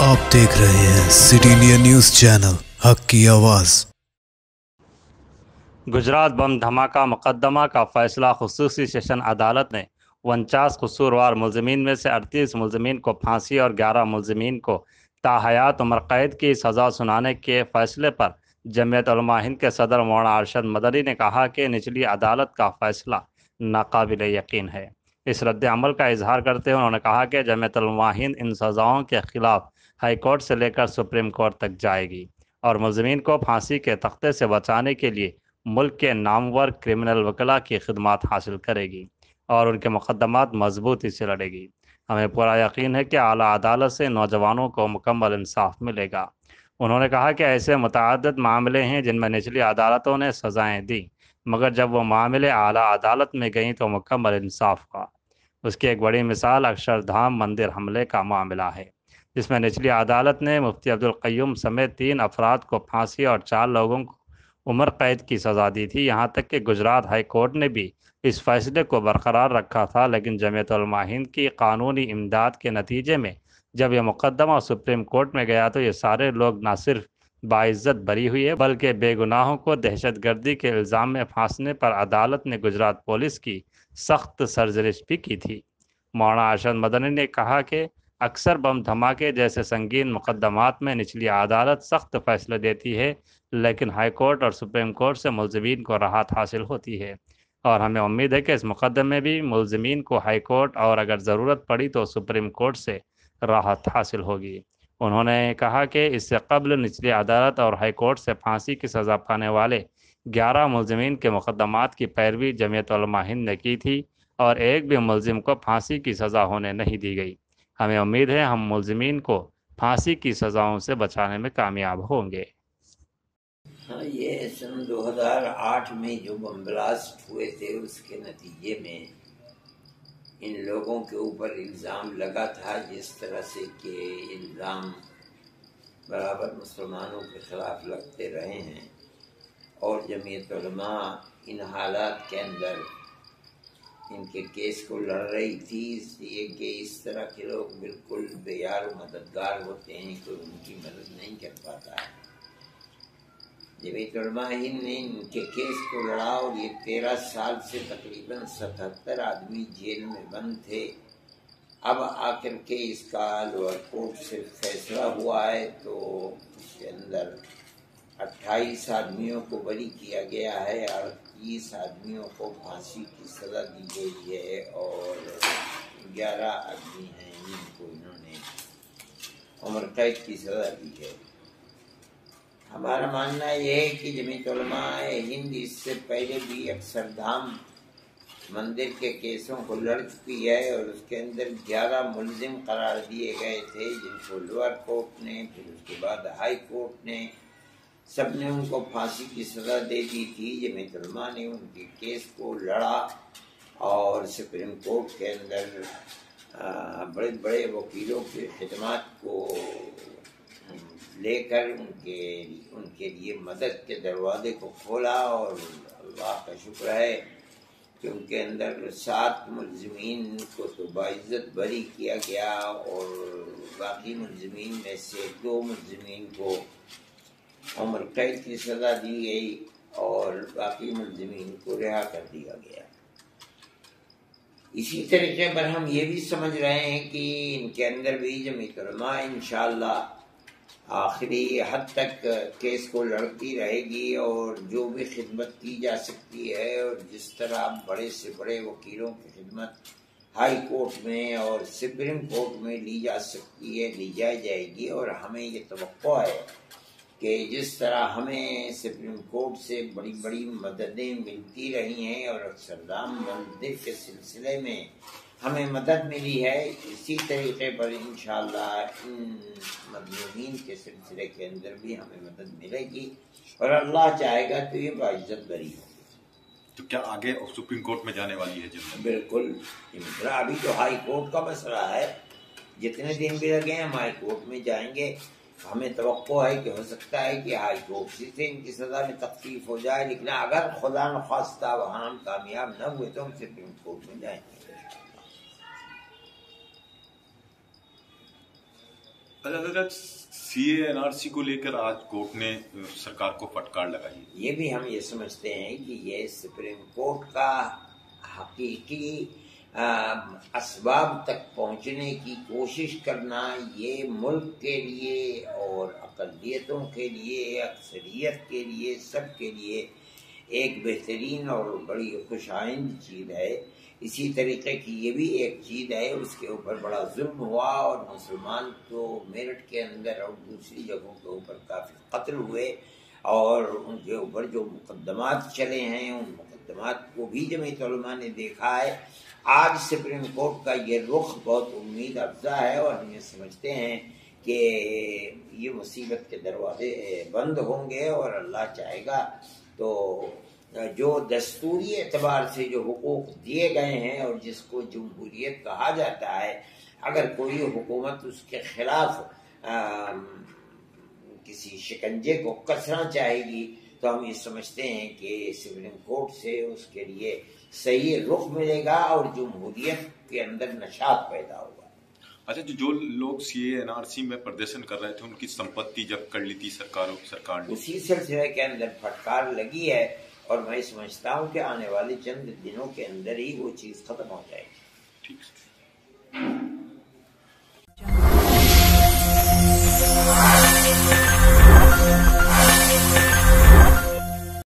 आप देख रहे हैं सिटी इंडिया न्यूज़ चैनल, हक की आवाज़। गुजरात बम धमाका मुकदमा का फैसला। खुसूसी सेशन अदालत ने 49 कसूरवार मुलजमीन में से 38 मुलजमीन को फांसी और 11 मुलजमीन को ताहयात उम्र कैद की सज़ा सुनाने के फैसले पर जमीयत उलमा हिंद के सदर मौलाना अरशद मदनी ने कहा कि निचली अदालत का फैसला नाकाबिल यकीन है। इस रद्द अमल का इजहार करते हुए उन्होंने कहा कि जमीयत उलमा हिंद इन सज़ाओं के खिलाफ हाई कोर्ट से लेकर सुप्रीम कोर्ट तक जाएगी और मुलजमीन को फांसी के तख्ते से बचाने के लिए मुल्क के नामवर क्रिमिनल वकला की खिदमत हासिल करेगी और उनके मुकदमात मजबूती से लड़ेगी। हमें पूरा यकीन है कि आला अदालत से नौजवानों को मुकम्मल इंसाफ मिलेगा। उन्होंने कहा कि ऐसे मुतअद्दिद मामले हैं जिनमें निचली अदालतों ने सज़ाएँ दी, मगर जब वो मामले आला अदालत में गईं तो मुकम्मल इंसाफ हुआ। उसकी एक बड़ी मिसाल अक्षरधाम मंदिर हमले का मामला है, जिसमें निचली अदालत ने मुफ्ती अब्दुल क़य्यूम समेत 3 अफराद को फांसी और 4 लोगों को उम्र कैद की सज़ा दी थी। यहाँ तक कि गुजरात हाई कोर्ट ने भी इस फैसले को बरकरार रखा था, लेकिन जमीयत उलमा हिंद की कानूनी इमदाद के नतीजे में जब यह मुकदमा सुप्रीम कोर्ट में गया तो ये सारे लोग न सिर्फ बाइज्जत बरी हुए बल्कि बेगुनाहों को दहशतगर्दी के इल्ज़ाम में फांसने पर अदालत ने गुजरात पुलिस की सख्त सरजरिश भी की थी। मौलाना अरशद मदनी ने कहा कि अक्सर बम धमाके जैसे संगीन मुकदमात में निचली अदालत सख्त फैसले देती है, लेकिन हाई कोर्ट और सुप्रीम कोर्ट से मुलजमीन को राहत हासिल होती है और हमें उम्मीद है कि इस मुकदमे में भी मुलजमीन को हाई कोर्ट और अगर ज़रूरत पड़ी तो सुप्रीम कोर्ट से राहत हासिल होगी। उन्होंने कहा कि इससे कबल निचली अदालत और हाई कोर्ट से फांसी की सज़ा पाने वाले 11 मुलजमीन के मुकदमात की पैरवी जमीयत उलमा हिंद ने की थी और एक भी मुलजिम को फांसी की सज़ा होने नहीं दी गई। हमें उम्मीद है हम मुलजमीन को फांसी की सज़ाओं से बचाने में कामयाब होंगे। हाँ, ये सन 2008 में जो बम ब्लास्ट हुए थे उसके नतीजे में इन लोगों के ऊपर इल्ज़ाम लगा था, जिस तरह से कि इल्ज़ाम बराबर मुसलमानों के ख़िलाफ़ लगते रहे हैं और जमीयत उलमा इन हालात के अंदर इनके केस को लड़ रही थी, इसलिए कि इस तरह के लोग बिल्कुल बेयार मददगार होते हैं, कोई उनकी मदद नहीं कर पाता है। जमीयत उलमा हिंद ने इनके केस को लड़ा और ये 13 साल से तकरीबन 77 आदमी जेल में बंद थे। अब आकर के इसका लोअर कोर्ट से फैसला हुआ है तो उसके अंदर 28 आदमियों को बरी किया गया है और 30 आदमियों को फांसी की सज़ा दी गई है और 11 आदमी हैं जिनको इन्होंने उम्र कैद की सज़ा दी है। हमारा मानना यह है कि जमीयत उलमा हिंद इससे पहले भी अक्षरधाम मंदिर के केसों को लड़ चुकी है और उसके अंदर 11 मुलजिम करार दिए गए थे, जिनको लोअर कोर्ट ने, फिर उसके बाद हाई कोर्ट ने, सब ने उनको फांसी की सज़ा दे दी थी। जमीयत उलमा ने उनके केस को लड़ा और सुप्रीम कोर्ट के अंदर बड़े बड़े वकीलों की खिदमत को लेकर उनके लिए मदद के दरवाजे को खोला और अल्लाह का शुक्र है कि उनके अंदर 7 मुलजमीन को तो बाइज्जत बरी किया गया और बाकी मुलजमीन में से 2 मुलजमीन को उम्र कैद की सज़ा दी गई और बाकी मुलजमीन को रिहा कर दिया गया। इसी तरीके पर हम ये भी समझ रहे हैं कि इनके अंदर भी जमीयत उलमा इंशाअल्लाह आखिरी हद तक केस को लड़ती रहेगी और जो भी खिदमत की जा सकती है और जिस तरह बड़े से बड़े वकीलों की खिदमत हाई कोर्ट में और सुप्रीम कोर्ट में ली जा सकती है, ली जाएगी। और हमें ये तवक्को है कि जिस तरह हमें सुप्रीम कोर्ट से बड़ी बड़ी मददें मिलती रही हैं और अक्षरधाम मंदिर के सिलसिले में हमें मदद मिली है, इसी तरीके पर इंशाअल्लाह इन मज़लूमीन के सिलसिले के अंदर भी हमें मदद मिलेगी और अल्लाह चाहेगा तो ये बाइज्जत बरी होगी। तो क्या आगे सुप्रीम कोर्ट में जाने वाली है जल्द? बिल्कुल, अभी तो हाई कोर्ट का मसला है, जितने दिन भी लगे हम हाई कोर्ट में जाएंगे। हमें तवक्को है कि हो सकता है कि हाई कोर्ट से इनकी सज़ा में तखफीफ हो जाए, लेकिन अगर खुदा न खास्ता वहाँ हम कामयाब न हुए तो हम सुप्रीम कोर्ट में जाएंगे। सी ए NRC को लेकर आज कोर्ट ने सरकार को फटकार लगाई। ये भी हम ये समझते हैं कि ये सुप्रीम कोर्ट का हकीकी असबाब तक पहुंचने की कोशिश करना, ये मुल्क के लिए और अक़लियतों के लिए, अक्सरियत के लिए, सब के लिए एक बेहतरीन और बड़ी खुशाइंद चीज़ है। इसी तरीके की ये भी एक चीज़ है, उसके ऊपर बड़ा जुल्म हुआ और मुसलमान तो मेरठ के अंदर और दूसरी जगहों के ऊपर काफ़ी कत्ल हुए और उनके ऊपर जो मुकदमात चले हैं, उन मुकदमात को भी जमीयत उलमा ने देखा है। आज सुप्रीम कोर्ट का ये रुख बहुत उम्मीद अफजा है और हम ये समझते हैं कि ये मुसीबत के दरवाजे बंद होंगे और अल्लाह चाहेगा तो जो दस्तूरी एतबार से जो हुकूक दिए गए हैं और जिसको जमहूरियत कहा जाता है, अगर कोई हुकूमत उसके खिलाफ किसी शिकंजे को कसना चाहेगी तो हम ये समझते हैं कि सुप्रीम कोर्ट से उसके लिए सही रुख मिलेगा और जमहूरियत के अंदर नशात पैदा होगा। अच्छा, जो लोग CAA NRC में प्रदर्शन कर रहे थे उनकी संपत्ति जब्त कर ली थी सरकार ने, उसी सिलसिले के अंदर फटकार लगी है और मैं समझता हूँ कि आने वाले चंद दिनों के अंदर ही वो चीज़ खत्म हो जाएगी। ठीक है।